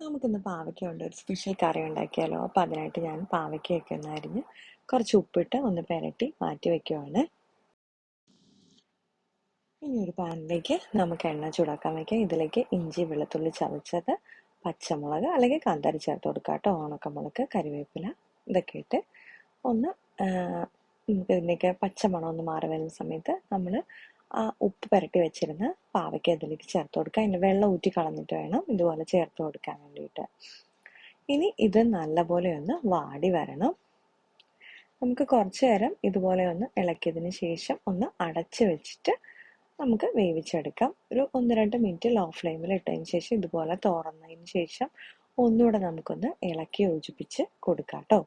നമുക്കിന്ന് പാവയ്ക്ക കൊണ്ട് ഒരു സ്പെഷ്യൽ കറി ഉണ്ടാക്കിയാലോ? അപ്പോൾ അതിനായിട്ട് ഞാൻ പാവയ്ക്കയൊക്കെ ഒന്ന് അരിഞ്ഞ് കുറച്ച് ഉപ്പിട്ട് ഒന്ന് പുരട്ടി മാറ്റി വയ്ക്കുവാണ്. ഇനി ഒരു പാനിലേക്ക് നമുക്ക് എണ്ണ ചൂടാക്കാൻ വയ്ക്കാം. ഇതിലേക്ക് ഇഞ്ചി വെളുത്തുള്ളി ചതച്ചത്, പച്ചമുളക് അല്ലെങ്കിൽ കാന്താരി ചേർത്ത് കൊടുക്കാം കേട്ടോ. ഉണക്കമുളക്, കറിവേപ്പില ഇതൊക്കെ ഇട്ട് ഒന്ന് നമുക്ക് ഇതിലേക്ക് പച്ചമണം ഒന്ന് മാറി വരുന്ന സമയത്ത് നമ്മൾ ഉപ്പ് പുരട്ടി വെച്ചിരുന്ന പാവയ്ക്ക ഇതിലേക്ക് ചേർത്ത് കൊടുക്കുക. അതിൻ്റെ വെള്ളം ഊറ്റി കളഞ്ഞിട്ട് വേണം ഇതുപോലെ ചേർത്ത് കൊടുക്കാൻ വേണ്ടിയിട്ട്. ഇനി ഇത് നല്ലപോലെ ഒന്ന് വാടി വരണം. നമുക്ക് കുറച്ച് നേരം ഇതുപോലെ ഒന്ന് ഇളക്കിയതിന് ശേഷം ഒന്ന് അടച്ച് വെച്ചിട്ട് നമുക്ക് വേവിച്ചെടുക്കാം. ഒരു 1-2 മിനിറ്റ് ലോ ഫ്ലെയിമിൽ ഇട്ടതിന് ശേഷം ഇതുപോലെ തുറന്നതിന് ശേഷം ഒന്നുകൂടെ നമുക്കൊന്ന് ഇളക്കി യോജിപ്പിച്ച് കൊടുക്കാം കേട്ടോ.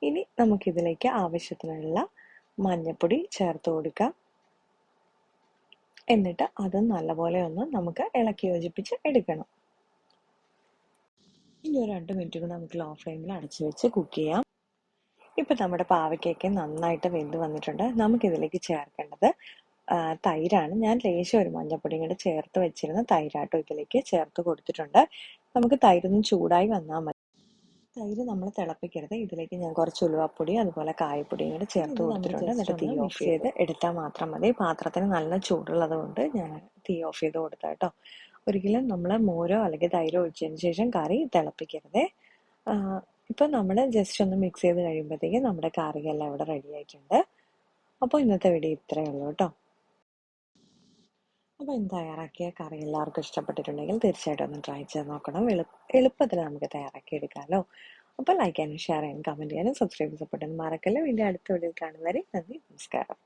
ഇനി നമുക്കിതിലേക്ക് ആവശ്യത്തിനുള്ള മഞ്ഞൾപ്പൊടി ചേർത്ത് കൊടുക്കാം. എന്നിട്ട് അത് നല്ലപോലെ ഒന്ന് നമുക്ക് ഇളക്കി യോജിപ്പിച്ച് എടുക്കണം. ഇനി ഒരു 2 മിനിറ്റ് കൂടെ നമുക്ക് ലോ ഫ്ലെയിമിൽ അടച്ചു വെച്ച് കുക്ക് ചെയ്യാം. ഇപ്പം നമ്മുടെ പാവയ്ക്കൊക്കെ നന്നായിട്ട് വെന്ത് വന്നിട്ടുണ്ട്. നമുക്കിതിലേക്ക് ചേർക്കേണ്ടത് തൈരാണ്. ഞാൻ ലേശം ഒരു മഞ്ഞൾപ്പൊടിയും കൂടെ ചേർത്ത് വെച്ചിരുന്ന തൈരാട്ടോ ഇതിലേക്ക് ചേർത്ത് കൊടുത്തിട്ടുണ്ട്. നമുക്ക് തൈരൊന്നും ചൂടായി വന്നാൽ മതി. തൈര് നമ്മൾ തിളപ്പിക്കരുത്. ഇതിലേക്ക് ഞാൻ കുറച്ച് ഉലുവാപ്പൊടി അതുപോലെ കായപ്പൊടിയും കൂടെ ചേർത്ത് കൊടുത്തിട്ടുണ്ട്. എന്നിട്ട് തീ ഓഫ് ചെയ്ത് എടുത്താൽ മാത്രം മതി. പാത്രത്തിന് നല്ല ചൂടുള്ളത് കൊണ്ട് ഞാൻ തീ ഓഫ് ചെയ്ത് കൊടുത്താൽ കേട്ടോ. ഒരിക്കലും നമ്മൾ മോരോ അല്ലെങ്കിൽ തൈരോ ഒഴിച്ചതിന് ശേഷം കറി തിളപ്പിക്കരുതേ. ഇപ്പം നമ്മൾ ജസ്റ്റ് ഒന്ന് മിക്സ് ചെയ്ത് കഴിയുമ്പോഴത്തേക്കും നമ്മുടെ കറിയെല്ലാം ഇവിടെ റെഡി ആയിട്ടുണ്ട്. അപ്പോൾ ഇന്നത്തെ വീഡിയോ ഇത്രയേ ഉള്ളൂ കേട്ടോ. അപ്പോൾ ഇന്ന് തയ്യാറാക്കിയ കറി എല്ലാവർക്കും ഇഷ്ടപ്പെട്ടിട്ടുണ്ടെങ്കിൽ തീർച്ചയായിട്ടും ഒന്ന് ട്രൈ ചെയ്ത് നോക്കണം. എളുപ്പത്തിൽ നമുക്ക് തയ്യാറാക്കി എടുക്കാമല്ലോ. അപ്പോൾ ലൈക്ക് ചെയ്യാനും ഷെയർ ചെയ്യാനും കമൻറ്റ് ചെയ്യാനും സബ്സ്ക്രൈബ് സപ്പോർട്ട് ചെയ്യാനും മറക്കല്ല. വീണ്ടും അടുത്ത വീഡിയോയിൽ കാണുന്നവരെ നന്ദി, നമസ്കാരം.